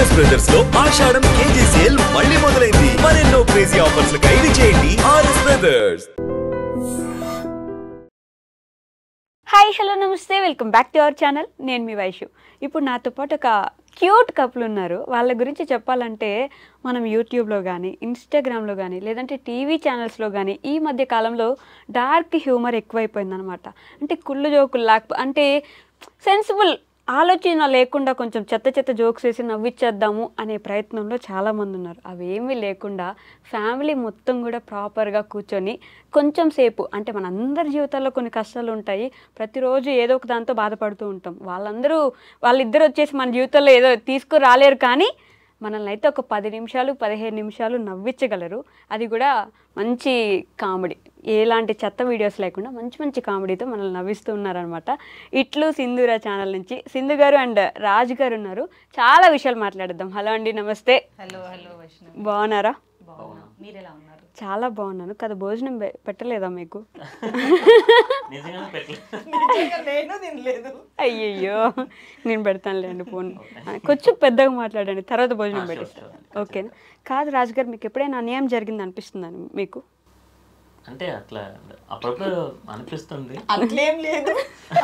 RS brothers లో ఆషాఢం KG sale మళ్ళీ మొదలైంది. మరెన్నో క్రేజీ ఆఫర్స్ లు ఖైదీ చేయండి ఆర్ఎస్ బ్రదర్స్. హాయ్ హలో నమస్తే, welcome back to our channel. నేను మీ వైషు. ఇప్పుడు నాతో పాటు ఒక క్యూట్ కపుల్ ఉన్నారు. వాళ్ళ గురించి చెప్పాలంటే మనం యూట్యూబ్లో కానీ ఇన్స్టాగ్రామ్లో కానీ లేదంటే టీవీ ఛానల్స్లో కానీ ఈ మధ్య కాలంలో డార్క్ హ్యూమర్ ఎక్కువైపోయిందనమాట. అంటే కుళ్ళు జోకులు అంటే సెన్సిబుల్ ఆలోచన లేకుండా కొంచెం చెత్త చెత్త జోక్స్ వేసి నవ్విచ్చేద్దాము అనే ప్రయత్నంలో చాలామంది ఉన్నారు. అవేమీ లేకుండా ఫ్యామిలీ మొత్తం కూడా ప్రాపర్గా కూర్చొని కొంచెం సేపు, అంటే మన అందరి జీవితాల్లో కొన్ని కష్టాలు ఉంటాయి, ప్రతిరోజు ఏదో ఒక దాంతో బాధపడుతూ ఉంటాం. వాళ్ళిద్దరు వచ్చేసి మన జీవితంలో ఏదో తీసుకురాలేరు, కానీ మనల్ని అయితే ఒక 10 నిమిషాలు 15 నిమిషాలు నవ్వించగలరు. అది కూడా మంచి కామెడీ, ఎలాంటి చెత్త వీడియోస్ లేకుండా మంచి మంచి కామెడీతో మనల్ని నవ్విస్తూ ఉన్నారనమాట. ఇట్లు సింధూరా ఛానల్ నుంచి సింధు గారు అండ్ రాజు గారు ఉన్నారు. చాలా విషయాలు మాట్లాడదాం. హలో అండి, నమస్తే. హలో హలో వైష్ణవ్, బాగున్నారా? మీరు ఎలా ఉన్నారు? చాలా బాగున్నాను. కదా భోజనం పెట్టలేదా మీకు? నేను తినలేదు. అయ్యయ్యో, నేను పెడతానులేండి ఫోన్. కొంచెం పెద్దగా మాట్లాడండి, తర్వాత భోజనం పెట్టిస్తాను. ఓకేనా? కాదు రాజుగారు, మీకు ఎప్పుడైనా అన్యాయం జరిగింది అనిపిస్తుందని మీకు? అంటే అట్లా అప్పుడప్పుడు అనిపిస్తుంది. అట్లేం లేదు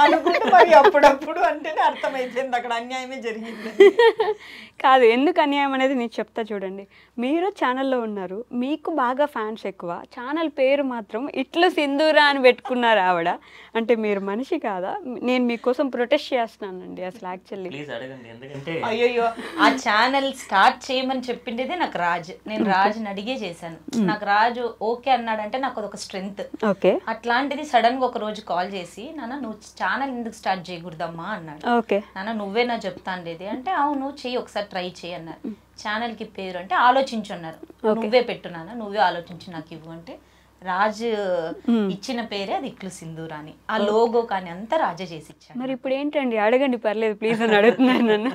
అనుకుంటే మరి అప్పుడప్పుడు అంటేనే అర్థమైపోయింది అక్కడ అన్యాయమే జరిగింది. కాదు, ఎందుకు అన్యాయం అనేది నేను చెప్తా చూడండి. మీరు ఛానల్లో ఉన్నారు, మీకు బాగా ఫ్యాన్స్ ఎక్కువ, ఛానల్ పేరు మాత్రం ఇట్లు సింధూరా అని పెట్టుకున్నారు ఆవిడ. అంటే మీరు మనిషి కాదా? నేను మీకోసం ప్రొటెస్ట్ చేస్తున్నానండి అసలు యాక్చువల్లీ. ప్లీజ్ అడగండి, ఎందుకంటే అయ్యో, ఆ ఛానల్ స్టార్ట్ చేయమని చెప్పిండేది నాకు రాజ్. నేను రాజుని అడిగే చేశాను. నాకు రాజు ఓకే అన్నాడంటే నాకు ఒక స్ట్రెంగ్త్. ఓకే. అట్లాంటిది సడన్ గా ఒక రోజు కాల్ చేసి, నాన్న నువ్వు ఛానల్ ఎందుకు స్టార్ట్ చేయకూడదమ్మా అన్నాడు. ఓకే. నాన్న నువ్వే నా చెప్తాండేది అంటే, అవును చెయ్యి, ఒకసారి ట్రై చేయి అన్నారు. ఛానల్ కి పేరు అంటే ఆలోచించు అన్నారు. నువ్వే పెట్టున్నానా, నువ్వే ఆలోచించి నాకు ఇవ్వు అంటే రాజు ఇచ్చిన పేరే అది ఇట్లు సింధూరా అని. ఆ లోగో కానీ అంతా రాజే చేసి ఇచ్చాను. మరి ఇప్పుడు ఏంటండి, అడగండి పర్లేదు ప్లీజ్ అని అడుగుతున్నాను నన్ను.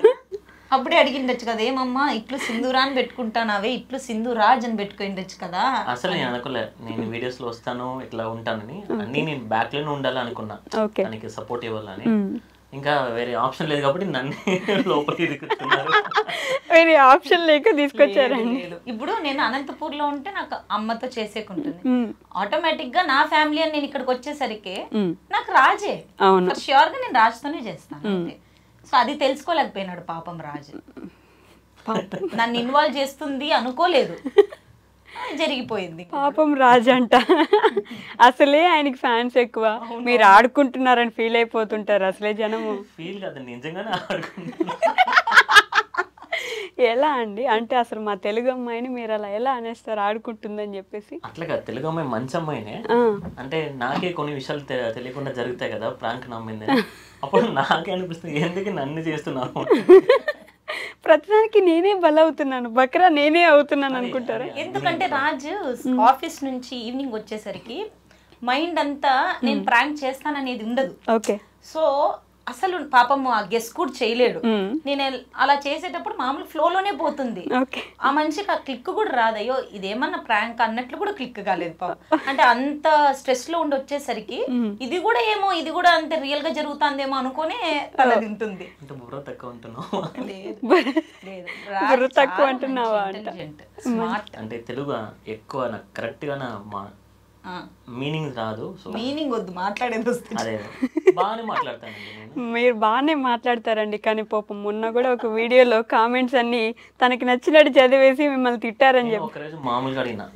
అప్పుడే అడిగిండొచ్చు కదా, ఏమమ్మా ఇట్లు సింధూరా అని పెట్టుకుంటానావే, ఇట్లు సింధు రాజ్ అని పెట్టుకుండొచ్చు కదా. అసలు నేను అనుకోలే నేను వీడియోస్ లో వస్తాను ఇట్లా ఉంటానని. అన్ని నేను బ్యాక్ లోనే ఉండాలనుకున్నా, దానికి సపోర్ట్ ఇవ్వాలని. ఇంకా వేరే ఆప్షన్ లేదు కాబట్టి నన్ను లోపలికి ఇరుకుతున్నారు. వేరే ఆప్షన్ లేక తీసుకొచ్చారండి. ఇప్పుడు నేను అనంతపూర్ లో ఉంటే నాకు అమ్మతో చేసేకుంటుంది. ఆటోమేటిక్ గా నా ఫ్యామిలీ అని నేను ఇక్కడికి వచ్చేసరికి నాకు రాజే. ష్యూర్ గా నేను రాజుతోనే చేస్తాను. సో అది తెలుసుకోలేకపోయినాడు పాపం రాజు. నన్ను ఇన్వాల్వ్ చేస్తుంది అనుకోలేదు, జరిగిపోయింది. పాపం రాజు అంట. అసలే ఆయనకి ఫ్యాన్స్ ఎక్కువ, మీరు ఆడుకుంటున్నారని ఫీల్ అయిపోతుంటారు అసలే జనము. ఫీల్ కాదు, నిజంగానే ఆడుకుంటున్నా. ఎలా అండి, అంటే అసలు మా తెలుగు అమ్మాయిని మీరు అలా ఎలా అనేస్తారు ఆడుకుంటుందని చెప్పేసి? అట్లాగా, తెలుగు అమ్మాయి మంచి అమ్మాయినే. అంటే నాకే కొన్ని విషయాలు తెలియకుండా జరుగుతాయి కదా ప్రాంక్ నమ్మింది. అప్పుడు నాకే అనిపిస్తుంది, ఎందుకు నన్ను చేస్తున్నాను, ప్రతిదానికి నేనే బలవుతున్నాను, బక్రా నేనే అవుతున్నాను అనుకుంటారా? ఎందుకంటే రాజు ఆఫీస్ నుంచి ఈవినింగ్ వచ్చేసరికి మైండ్ అంతా నేను ప్రాంక్ చేస్తాననేది ఉండదు. ఓకే. సో అసలు పాపం ఆ గెస్ కూడా చేయలేడు. నేను అలా చేసేటప్పుడు మామూలు ఫ్లోలోనే పోతుంది. ఆ మనిషికి ఆ క్లిక్ కూడా రాదు. అయ్యో ఇదేమన్నా ప్రాంక్ అన్నట్లు కూడా క్లిక్ కాలేదు పాపం. అంటే అంత స్ట్రెస్ లో ఉండి వచ్చేసరికి ఇది కూడా ఏమో, ఇది కూడా అంతే రియల్ గా జరుగుతుందేమో అనుకునే తల తింటుంది. బుర్ర తక్కువ అంటున్నావు? అంటే తెలుగు ఎక్కువ నాకు కరెక్ట్ గా మీనింగ్ రాదు. మీనింగ్ వద్దు, మాట్లాడేది అదే బాగానే మాట్లాడతానండి. మీరు బాగానే మాట్లాడతారండి, కానీ పాపం మొన్న కూడా ఒక వీడియోలో కామెంట్స్ అన్ని తనకి నచ్చినట్టు చదివేసి మిమ్మల్ని తిట్టారని చెప్పి ఒకరోజు మామూలుగా అడిగినా,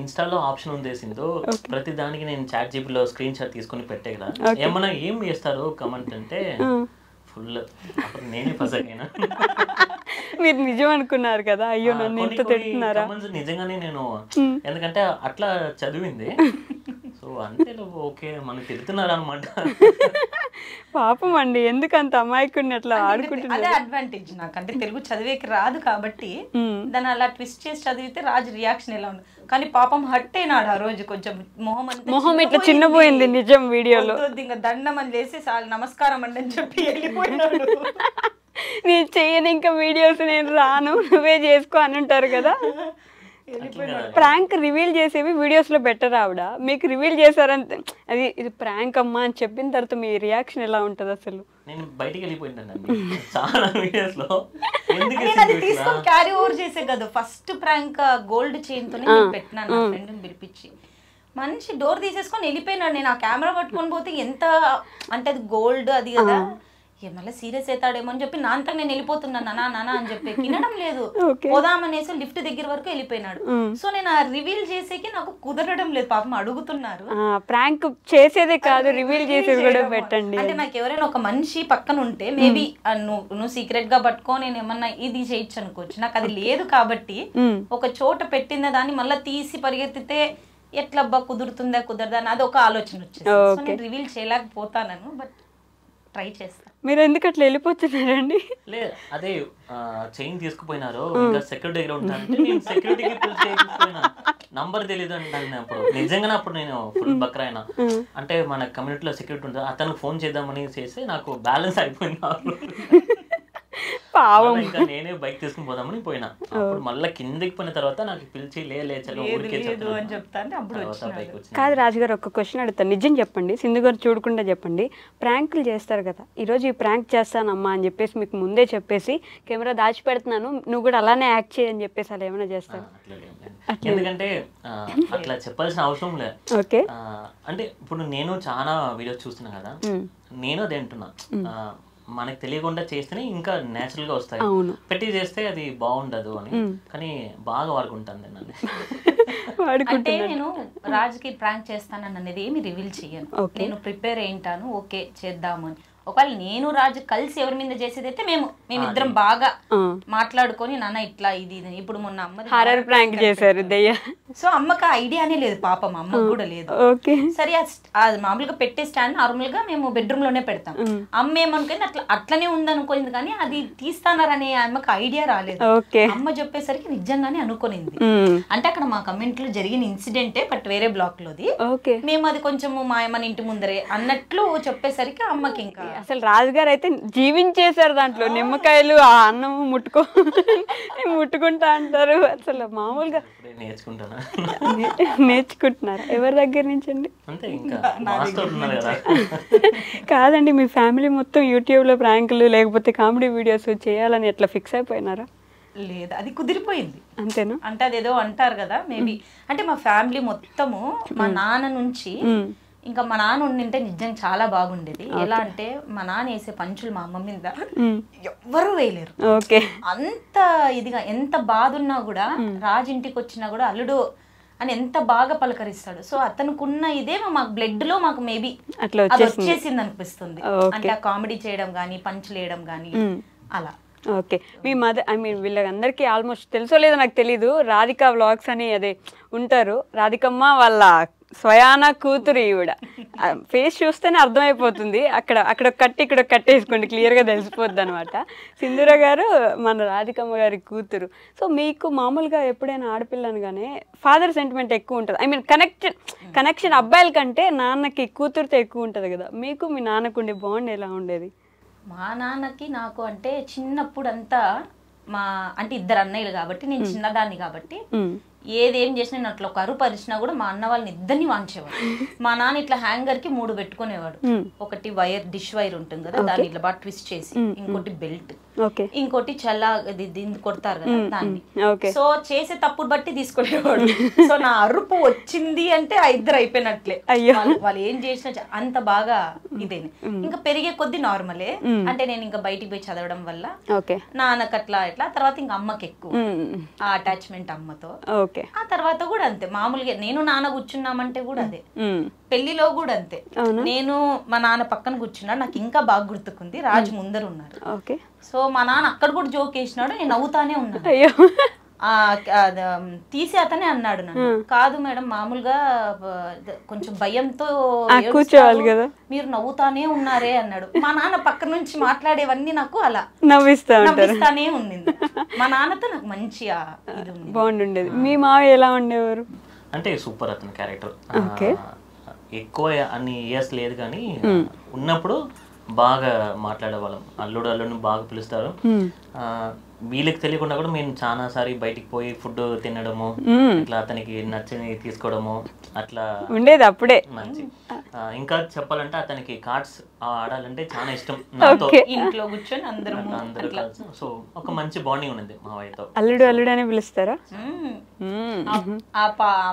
ఇన్స్టాలో ఆప్షన్ ఉందేసిందో ప్రతి దానికి నేను చాట్ జీపీలో స్క్రీన్ షాట్ తీసుకుని పెట్టే కదా, ఏమన్నా ఏం చేస్తారు కమెంట్ అంటే ఫుల్. అప్పుడు నేనే ఫసకైనా. మీరు నిజం అనుకున్నారు కదా, అయ్యో నన్ను ఇంత తిట్టున్నారా? నిజంగానే నేను, ఎందుకంటే అట్లా చదివింది. సో అంతే, ఓకే మనకి తిడుతున్నారు అనమాట. పాపం అండి, ఎందుకు అంత అమాయకుడిని అట్లా ఆడుకుంటున్నారు? అదే అడ్వాంటేజ్ నాకు, అంటే తెలుగు చదివేకి రాదు కాబట్టి దాన్ని అలా ట్విస్ట్ చేసి చదివితే రాజు రియాక్షన్ ఎలా ఉంది. కానీ పాపం హట్ అయినాడు ఆ రోజు, కొంచెం మొహం ఇట్లా చిన్నపోయింది నిజం వీడియోలో. ఇంకా దండం అని చేసి నమస్కారం అండి అని చెప్పి వెళ్ళిపోయినాడు. నేను చేయను ఇంకా వీడియోస్, నేను రాను, నువ్వే చేసుకో అని ఉంటారు కదా. ప్రాంక్ రివీల్ చేసేవి వీడియోస్ లో బెటర్. మీకు రివీల్ చేశారంటే అది ఇది ప్రాంక్ అమ్మా అని చెప్పిన తర్వాత మీ రియాక్షన్ ఎలా ఉంటుంది అసలు? నేను బయటికి వెళ్ళిపోయింటానండి చాలా వీడియోస్ లో. ఎందుకు నేను అది తీసుకొని క్యారీ ఓవర్ చేసే కదా. ఫస్ట్ ప్రాంక్ గోల్డ్ చైన్ తోనే నేను పెట్టినాను నా ఫ్రెండ్ని పిలిపించి. మనిషి డోర్ తీసేసుకొని వెళ్ళిపోయినాడు. నేను ఆ కెమెరా పట్టుకొని పోతే ఎంత అంటే అది గోల్డ్ అది కదా, మళ్ళీ సీరియస్ అవుతాడేమో అని చెప్పి నాంతా నేను వెళ్ళిపోతున్నాను నానా అని చెప్పి వినడం లేదు. పోదామనేసి లిఫ్ట్ దగ్గర వరకు వెళ్ళిపోయినాడు. సో నేను ఆ రివీల్ చేసేకి నాకు కుదరడం లేదు. పాపం అడుగుతున్నారు. ప్రాంక్ చేసేదే కాదు రివీల్ చేసేది కూడా పెట్టండి అంటే నాకు ఎవరైనా ఒక మనిషి పక్కన ఉంటే మేబీ నువ్వు సీక్రెట్ గా పట్టుకో నేను ఏమన్నా ఇది చేయొచ్చు అనుకోవచ్చు. నాకు అది లేదు కాబట్టి ఒక చోట పెట్టిన దాన్ని మళ్ళీ తీసి పరిగెత్తితే ఎట్లబ్బా కుదురుతుందా కుదరదా అని అది ఒక ఆలోచన వచ్చింది. సో నేను రివీల్ చేయలేకపోతాను, బట్ ట్రై చేస్తా. మీరు ఎందుకు అట్లా వెళ్ళిపోతున్నారండి? లేదు అదే చైన్ తీసుకుపోయినారు, ఇంకా సెక్యూరిటీ దగ్గర ఉంటానంటే నేను సెక్యూరిటీకి తీసుకుపోయినా, నంబర్ తెలియదు అంటాను. అప్పుడు నిజంగానే అప్పుడు నేను ఫుల్ బక్రా అయినా. అంటే మన కమ్యూనిటీలో సెక్యూరిటీ ఉంటుంది, అతనికి ఫోన్ చేద్దామని చేసి నాకు బ్యాలెన్స్ అయిపోయింది. ఇంకా నేనే బైక్ తీసుకుని పోదామని పోయినా. అప్పుడు మళ్ళీ కిందకి పోయిన తర్వాత నాకు పిలిచి లేచలో ఊరికే కాదు రాజుగారు, ఒక క్వశ్చన్ అడుగుతాను, నిజం చెప్పండి, సింధు గారు చూడకుండా చెప్పండి. ప్రాంకులు చేస్తారు కదా, ఈరోజు ఈ ప్రాంక్ చేస్తానమ్మా అని చెప్పేసి మీకు ముందే చెప్పేసి కెమెరా దాచి పెడుతున్నాను నువ్వు కూడా అలానే యాక్ట్ చేయని చెప్పేసి అలా ఏమైనా చేస్తారు? ఎందుకంటే అట్లా చెప్పాల్సిన అవసరం లేదు. ఓకే, అంటే ఇప్పుడు నేను చాలా వీడియోస్ చూస్తున్నా కదా, నేను అదే అంటున్నా, మనకు తెలియకుండా చేస్తేనే ఇంకా నేచురల్ గా వస్తాయి. పెట్టి చేస్తే అది బాగుండదు అని, కానీ బాగా వాడుకుంటాను నేను. అంటే నేను రాజుకి ప్రాంక్ చేస్తానని అనేది ఏమి రివీల్ చెయ్యను. నేను ప్రిపేర్ అయింటాను, ఓకే చేద్దాము అని. ఒకవేళ నేను రాజు కలిసి ఎవరి మీద చేసేది అయితే మేమిద్దరం బాగా మాట్లాడుకొని నాన్న ఇట్లా ఇది ఇప్పుడు మొన్న అమ్మ హారర్ ప్రాంక్ చేశారు దయ్య. సో అమ్మకి ఐడియానే లేదు, పాపం అమ్మకు కూడా లేదు. సరే అది మామూలుగా పెట్టే స్టాండ్ నార్మల్ గా మేము బెడ్రూమ్ లోనే పెడతాం. అమ్మ ఏమనుకుంది అట్లనే ఉందనుకోయింది, కానీ అది తీస్తానరనే అమ్మకి ఐడియా రాలేదు. అమ్మ చెప్పేసరికి నిజంగానే అనుకునింది. అంటే అక్కడ మా కమ్యూనిటీలో జరిగిన ఇన్సిడెంటే, బట్ వేరే బ్లాక్ లోది. మేము అది కొంచెం మన ఇంటి ముందరే అన్నట్లు చెప్పేసరికి అమ్మకి ఇంకా అసలు రాజుగారు అయితే జీవించేశారు దాంట్లో. నిమ్మకాయలు ఆ అన్నం ముట్టుకుంటా అంటారు. అసలు మామూలుగా నేర్చుకుంటున్నారు ఎవరి దగ్గర నుంచి అండి? కాదండి, మీ ఫ్యామిలీ మొత్తం యూట్యూబ్ లో ప్రాంకులు లేకపోతే కామెడీ వీడియోస్ చేయాలని ఎట్లా ఫిక్స్ అయిపోయినారా? లేదు, అది కుదిరిపోయింది అంతేనా? అంటే అదేదో అంటారు కదా మేబీ, అంటే మా ఫ్యామిలీ మొత్తము మా నాన్న నుంచి ఇంకా మా నాన్న ఉండింటే నిజంగా చాలా బాగుండేది. ఎలా అంటే మా నాన్న వేసే పంచులు మా అమ్మ మీద ఎవ్వరూ వేయలేరు. అంత ఇదిగా ఎంత బాధ ఉన్నా కూడా రాజు ఇంటికి వచ్చినా కూడా అల్లుడు అని ఎంత బాగా పలకరిస్తాడు. సో అతనుకున్న ఇదే మాకు బ్లడ్ లో మాకు మేబీ అట్లా వచ్చేసింది అనిపిస్తుంది. అంటే ఆ కామెడీ చేయడం గానీ పంచులు వేయడం గానీ అలా. ఓకే, మీ మదర్ వీళ్ళందరికీ ఆల్మోస్ట్ తెలుసో లేదో నాకు తెలీదు, రాధిక వ్లాగ్స్ అని అదే ఉంటారు. రాధికమ్మ వాళ్ళ స్వయాన కూతురు ఈవిడ. ఫేస్ చూస్తేనే అర్థమైపోతుంది. అక్కడ కట్టి ఇక్కడ కట్టేసుకోండి, క్లియర్గా తెలిసిపోద్ది అనమాట. సింధూర గారు మన రాధికమ్మ గారి కూతురు. సో మీకు మామూలుగా ఎప్పుడైనా ఆడపిల్లనగానే ఫాదర్ సెంటిమెంట్ ఎక్కువ ఉంటుంది. కనెక్షన్ అబ్బాయిల కంటే నాన్నకి కూతురుతో ఎక్కువ ఉంటుంది కదా. మీకు మీ నాన్నకుండే బాండ్ ఎలా ఉండేది? మా నాన్నకి నాకు అంటే చిన్నప్పుడు అంతా అంటే ఇద్దరు అన్నయ్యలు కాబట్టి నేను చిన్నదాన్ని కాబట్టి ఏదేం చేసినా నేను అట్లా ఒక అరుపరిచినా కూడా మా అన్న వాళ్ళని ఇద్దరిని వాంచేవాడు. మా నాన్న ఇట్లా హ్యాంగర్ కి 3 పెట్టుకునేవాడు. ఒకటి వైర్, డిష్ వైర్ ఉంటుంది కదా, దాన్ని ఇట్లా బాగా ట్విస్ట్ చేసి, ఇంకోటి బెల్ట్, ఇంకోటి చల్లా దీన్ని కొడతారు కదా దాన్ని. సో చేసే తప్పుడు బట్టి తీసుకునేవాడు. సో నా అరుపు వచ్చింది అంటే ఆ ఇద్దరు అయిపోయినట్లే. వాళ్ళు ఏం చేసినా అంత బాగా ఇదేని. ఇంకా పెరిగే కొద్ది నార్మలే. అంటే నేను ఇంకా బయటికి పోయి చదవడం వల్ల నాన్నకు అట్లా ఎట్లా, తర్వాత ఇంకా అమ్మకి ఎక్కువ ఆ అటాచ్మెంట్ అమ్మతో. ఆ తర్వాత కూడా అంతే, మామూలుగా నేను నాన్న కూర్చున్నామంటే కూడా అదే. పెళ్లిలో కూడా అంతే, నేను మా నాన్న పక్కన కూర్చున్నాడు. నాకు ఇంకా బాగా గుర్తుకుంది, రాజు ముందర ఉన్నారు. సో మా నాన్న అక్కడ కూడా జోక్ వేసినాడు, నేను నవ్వుతానే ఉన్నాను. తీసి అతనే అన్నాడు నన్ను, కాదు మేడం మామూలుగా కొంచెం భయంతో కూర్చోవాలి కదా, మీరు నవ్వుతానే ఉన్నారే అన్నాడు. మా నాన్న పక్క నుంచి మాట్లాడేవన్నీ నాకు అలా నవ్విస్తానే ఉండింది. మా నాన్నతో నాకు మంచి బాగుండేది. మీ మావయ్య ఎలా ఉండేవారు? అంటే సూపర్ అతని క్యారెక్టర్. ఎక్కువ అన్ని ఇయర్స్ లేదు కానీ ఉన్నప్పుడు బాగా మాట్లాడేవాళ్ళం. అల్లుడిని బాగా పిలుస్తారు. వీళ్ళకి తెలియకుండా కూడా మేము చాలా సారి బయటికి పోయి ఫుడ్ తినడము, ఇట్లా అతనికి నచ్చని తీసుకోవడము అట్లా ఉండేది. అప్పుడే మంచి ఇంకా చెప్పాలంటే అతనికి కార్డ్స్ ఆడాలంటే చాలా ఇష్టం నాతో. ఇంట్లో కూర్చొని అందరూ కలిసి సో ఒక మంచి బాండింగ్ ఉంది మావయ్యతో. అల్లుడు అల్లుడు అని పిలుస్తారా? ఆ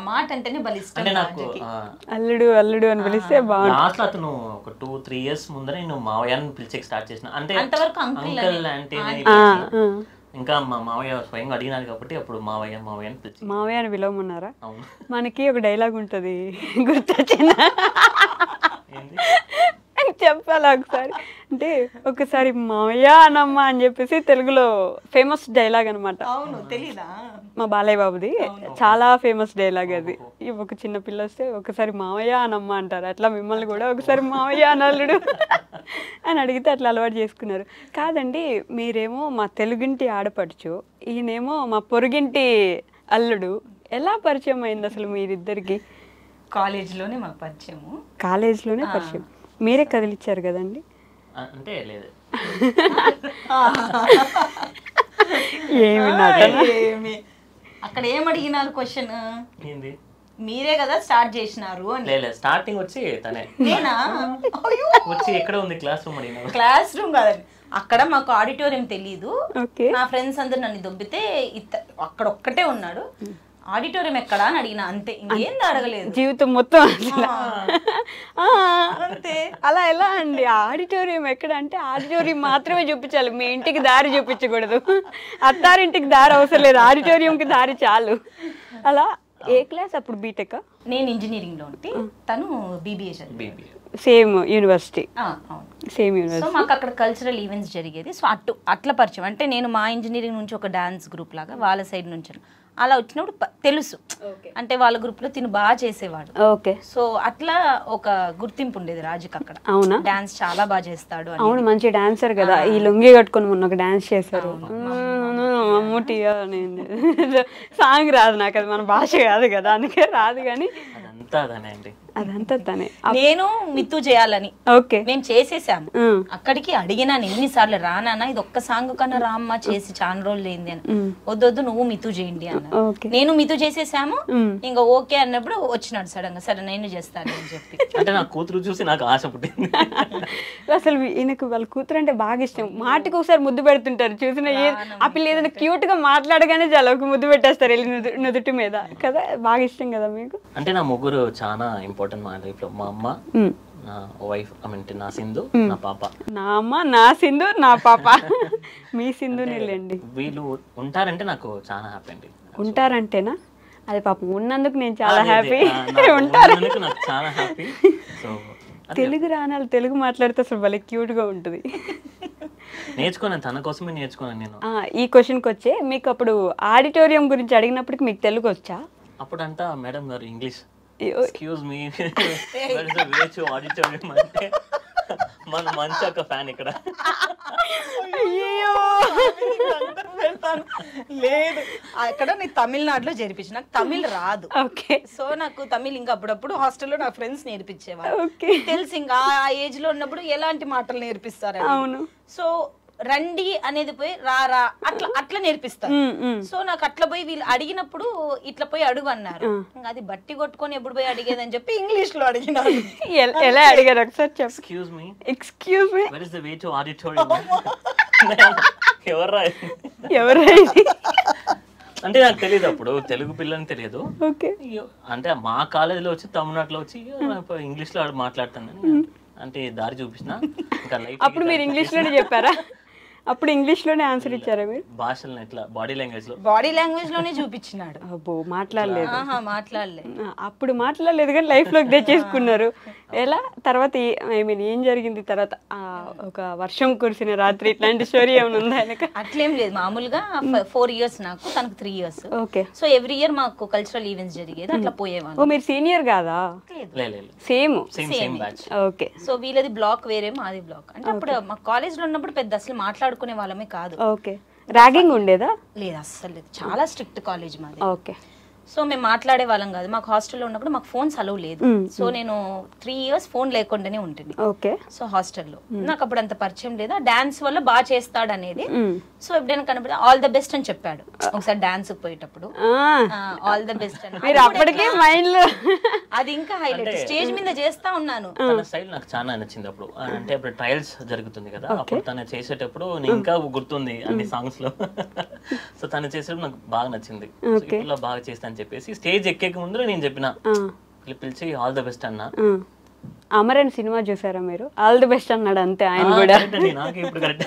మాట అంటేనే బలిష్టం. అంటే నాకు అల్లుడు అల్లుడు అని పిలిస్తే బాగుంది. లాస్ట్ అతను ఒక 2-3 years ముందర నేను మావయ్య అని పిలిచే స్టార్ట్ చేసిన. అంటే అంతవరకు అంకల్ అంటే ఇంకా మా మావయ్య స్వయంగా అడిగినారు కాబట్టి అప్పుడు మావయ్య మావయ్య అని పిలిచి మావయ్య అని పిలవమన్నారా? అవును. మనకి ఒక డైలాగ్ ఉంటుంది గుర్తొచ్చిందా? చెప్పాలా ఒకసారి? అంటే ఒకసారి మావయ్య అనమ్మా అని చెప్పేసి తెలుగులో ఫేమస్ డైలాగ్ అనమాట. అవును, తెలీదా? మా బాలయ్య బాబుది చాలా ఫేమస్ డైలాగ్ అది. ఒక చిన్న పిల్ల వస్తే ఒకసారి మావయ్య అనమ్మా అంటారు, అట్లా మిమ్మల్ని కూడా ఒకసారి మావయ్య అనల్లుడు అని అడిగితే అట్లా అలవాటు చేసుకున్నారు. కాదండి, మీరేమో మా తెలుగింటి ఆడపడుచు, ఈయనేమో మా పొరుగింటి అల్లుడు. ఎలా పరిచయం అయింది అసలు మీరిద్దరికి? కాలేజ్లోనే మాకు పరిచయము. కాలేజ్లోనే పరిచయం. మీరే కదిలిచ్చారు కదండి? అంటే లేదు, ఏమి అక్కడ ఏమడిగినారు క్వశ్చన్? ఏంది? మీరే కదా స్టార్ట్ చేసినారు అని. లేదు, స్టార్టింగ్ వచ్చి తనే. నేనా? వచ్చి ఎక్కడ ఉంది క్లాస్ రూమ్ అడిగినా. క్లాస్ రూమ్ కాదండి, అక్కడ మాకు ఆడిటోరియం తెలీదు. ఓకే. నా ఫ్రెండ్స్ అందరు నన్ను దొబ్బితే అక్కడ ఒక్కటే ఉన్నాడు. ఆడిటోరియం ఎక్కడా అని అడిగినా, అంతే, ఇంకేం అడగలేదు. జీవితం మొత్తం అంతే. అలా ఎలా అండి? ఆడిటోరియం ఎక్కడ అంటే ఆడిటోరియం మాత్రమే చూపించాలి, మీ ఇంటికి దారి చూపించకూడదు. అత్తారింటికి దారి అవసరం లేదు, ఆడిటోరియంకి దారి చాలు. అలా ఏ క్లాస్ అప్పుడు? బీటెక్? నేను ఇంజనీరింగ్ లో ఉంటే తను బీబీఏ చదివి. Same university. Same so university. మాకు అక్కడ కల్చరల్ ఈవెంట్స్ జరిగేది. సో అట్లా పరిచయం. అంటే నేను మా ఇంజనీరింగ్ నుంచి ఒక డాన్స్ గ్రూప్ లాగా, వాళ్ళ సైడ్ నుంచి అలా వచ్చినప్పుడు తెలుసు. అంటే వాళ్ళ గ్రూప్ లో తిను బాగా చేసేవాడు. ఓకే. సో అట్లా ఒక గుర్తింపు ఉండేది రాజుకి అక్కడ. అవునా? డాన్స్ చాలా బాగా చేస్తాడు. అవును, మంచి డాన్సర్ కదా. ఈ లుంగి కట్టుకొని మొన్న ఒక డాన్స్ చేశారు. మమ్ముటి సాంగ్ రాదు నాకు, అది మన భాష కాదు కదా, అందుకే రాదు. కానీ అదంతా తనే. నేను మిత్తు చేయాలని ఓకే మేము చేసేసాము. అక్కడికి అడిగినాను ఎన్నిసార్లు, రానా ఇది ఒక్క సాంగ్ కన్నా రామ్మా, చేసి చాలా రోజులు ఏంది అని. వద్దొద్దు నువ్వు మిత్తు చేయండి అన్న. నేను మిత్తు చేసేసాము. ఇంకా ఓకే అన్నప్పుడు వచ్చినాడు సడన్ గా, సరే నేను చేస్తాను అని చెప్పి. అంటే నా కూతురు చూసి నాకు ఆశ పుట్టింది. అసలు ఈయనకు వాళ్ళ కూతురు అంటే బాగా ఇష్టం. మాటికి ఒకసారి ముద్దు పెడుతుంటారు చూసిన. ఆ పిల్ల ఏదైనా క్యూట్ గా మాట్లాడగానే చాలా ఒక ముద్దు పెట్టేస్తారు వెళ్ళి నుదుటి మీద కదా. బాగా ఇష్టం కదా మీకు? అంటే నా ముగ్గురు చాలా ఇంపార్టెంట్ మా లైఫ్ లో. మా అమ్మ, నా వైఫ్, నా సింధు, నా పాప. నా అమ్మ, నా సింధు, నా పాప. మీ సింధు నీళ్ళండి. వీళ్ళు ఉంటారంటే నాకు చాలా హ్యాపీ అండి. ఉంటారంటేనా? అది పాపం ఉన్నందుకు నేను చాలా హ్యాపీ. ఉంటారు నాకు చాలా హ్యాపీ. సో తెలుగు రానాలు తెలుగు మాట్లాడితే అసలు భలే క్యూట్ గా ఉంటుంది. నేర్చుకున్నాను, తన కోసమే నేర్చుకున్నాను నేను. ఈ క్వశ్చన్కి వచ్చే, మీకు అప్పుడు ఆడిటోరియం గురించి అడిగినప్పటికి మీకు తెలుగు వచ్చా? అప్పుడంతా మేడం గారు ఇంగ్లీష్, ఎక్స్క్యూజ్ మీ ఆడిటోరియం అంటే మన మంచి ఒక ఫ్యాన్ ఇక్కడ. లేదు, అక్కడ నేను తమిళనాడులో జరిపించి, నాకు తమిళ్ రాదు. ఓకే. సో నాకు తమిళ్ ఇంకా అప్పుడప్పుడు హాస్టల్లో నా ఫ్రెండ్స్ నేర్పించేవారు. ఓకే. తెలుసు ఇంకా ఆ ఏజ్ లో ఉన్నప్పుడు ఎలాంటి మాటలు నేర్పిస్తారు. అవును. సో రండి అనేది పోయి రారా అట్లా అట్లా నేర్పిస్తారు. సో నాకు అట్లా పోయి వీళ్ళు అడిగినప్పుడు ఇట్లా పోయి అడుగు అన్నారు. అది బట్టి కొట్టుకొని ఎప్పుడు పోయి అడిగేదని చెప్పి ఇంగ్లీష్ లో అడిగినారు. ఎలా అడిగారు ఒకసారి చెప్పు. Excuse me, excuse me, where is the way to auditorium? ఎవరా అంటే నాకు తెలియదు, అప్పుడు తెలుగు పిల్లని తెలియదు. ఓకే. అంటే మా కాలేజీలో వచ్చి తమిళనాడులో వచ్చి ఇంగ్లీష్ లో మాట్లాడతాను అంటే దారి చూపించిన. ఇంకా లైఫ్ అప్పుడు మీరు ఇంగ్లీష్ లోనే చెప్పారా? అప్పుడు ఇంగ్లీష్ లోనే ఆన్సర్ ఇచ్చారా మీరు? భాషలను ఎట్లా బాడీ లాంగ్వేజ్ లోనే చూపించినాడు. అబ్బో, మాట్లాడలేదు. అప్పుడు మాట్లాడలేదు కానీ లైఫ్ లోకి తెచ్చేసుకున్నారు. ఎలా తర్వాత ఐ మీన్ ఏం జరిగింది తర్వాత? ఒక వర్షం కురిసిన రాత్రి ఇట్లాంటి స్టోరీ ఏమైనా ఉందా? అట్లేం లేదు, మామూలుగా 4 years నాకు, తనకు 3 years. Okay. So every year మాకు కల్చరల్ ఈవెంట్స్ జరిగేది, అట్లా పోయేవాళ్ళు. ఓ, మీరు సీనియర్ కాదా? Same batch. ఓకే. సో వీళ్ళది బ్లాక్ వేరే, మాది బ్లాక్. అంటే అప్పుడు మా కాలేజ్ లో ఉన్నప్పుడు పెద్ద అసలు మాట్లాడుకునే వాళ్ళమే కాదు. ఓకే. ర్యాగింగ్ ఉండేదా? లేదు, అస్సలు లేదు, చాలా స్ట్రిక్ట్ కాలేజ్ మాది. ఓకే. సో మేము మాట్లాడే వాళ్ళం కాదు. మాకు హాస్టల్లో ఉన్నప్పుడు మాకు ఫోన్స్ అలవ్ లేదు. సో నేను 3 years ఫోన్ లేకుండానే ఉంటుంది. ఓకే. సో హాస్టల్లో నాకు అప్పుడు అంత పరిచయం లేదు. డాన్స్ వల్ల బాగా చేస్తాడు అనేది. సో ఎప్పుడైనా కనపడి ఆల్ ద బెస్ట్ అని చెప్పాడు ఒకసారి డాన్స్ పోయేటప్పుడు. ఆల్ ద బెస్ట్ అని అప్పటికే మైండ్ లో అది ఇంకా హైలైట్. స్టేజ్ మీద చేస్తా ఉన్నాను. తన స్టైల్ నాకు చాలా నచ్చింది అప్పుడు. అంటే అప్పుడు ట్రయల్స్ జరుగుతుంది కదా, అప్పుడు తను చేసేటప్పుడు నేను ఇంకా గుర్తుంది అన్ని సాంగ్స్ లో. సో తను చేసేటప్పుడు నాకు బాగా నచ్చింది. ఇలా బాగా చేస్తా అని చెప్పేసి స్టేజ్ ఎక్కే ముందు నేను చెప్పిన, పిలిచి ఆల్ ద బెస్ట్ అన్నా. అమరన్ సినిమా చూసారా మీరు? ఆల్ ది బెస్ట్ అన్నాడు అంతే ఆయన కూడా. నాకు ఇప్పుడు కరెక్ట్.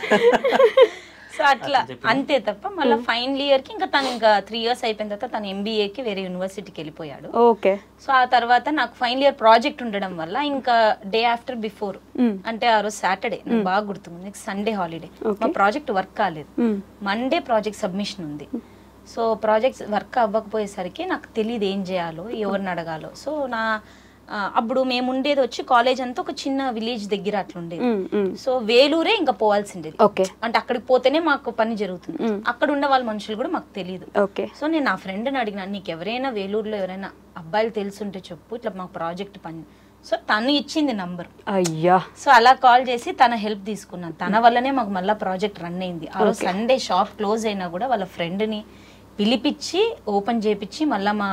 సో అట్లా అంతే తప్ప మళ్ళీ ఫైనల్ ఇయర్ కి ఇంకా తను ఇంకా 3 years అయిపోయిన తర్వాత తను MBAకి వేరే యూనివర్సిటీకి వెళ్ళిపోయాడు. ఓకే. సో ఆ తర్వాత నాకు ఫైనల్ ఇయర్ ప్రాజెక్ట్ ఉండడం వల్ల ఇంకా డే ఆఫ్టర్ బిఫోర్ అంటే ఆ రోజు సాటర్డే నాకు బాగా గుర్తుంది, నెక్స్ట్ సండే హాలిడే. మా ప్రాజెక్ట్ వర్క్ కాలేదు. మండే ప్రాజెక్ట్ సబ్మిషన్ ఉంది. సో ప్రాజెక్ట్స్ వర్క్ అవ్వకపోయేసరికి నాకు తెలియదు ఏం చేయాలో, ఎవరిని అడగాలో. సో అప్పుడు మేము ఉండేది వచ్చి కాలేజ్ అంతా ఒక చిన్న విలేజ్ దగ్గర అట్లా ఉండేది. సో వేలూరే ఇంకా పోవాల్సిండేది. అంటే అక్కడికి పోతేనే మాకు పని జరుగుతుంది. అక్కడ ఉండే వాళ్ళ మనుషులు కూడా మాకు తెలియదు. సో నేను నా ఫ్రెండ్ని అడిగినా, నీకు ఎవరైనా వేలూరులో ఎవరైనా అబ్బాయిలు తెలుసుంటే చెప్పు, ఇట్లా మాకు ప్రాజెక్ట్ పని. సో తను ఇచ్చింది నంబర్. అయ్యా. సో అలా కాల్ చేసి తన హెల్ప్ తీసుకున్నాను. తన వల్లనే మాకు మళ్ళీ ప్రాజెక్ట్ రన్ అయింది. ఆ రోజు సండే షాప్ క్లోజ్ అయినా కూడా వాళ్ళ ఫ్రెండ్ని పిలిపించి ఓపెన్ చేపించి మళ్ళీ మా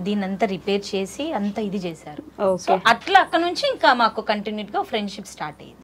దీన్నంతా రిపేర్ చేసి అంతా ఇది చేశారు. సో అట్లా అక్కడ నుంచి ఇంకా మాకు కంటిన్యూట్ గా ఫ్రెండ్షిప్ స్టార్ట్ అయ్యింది.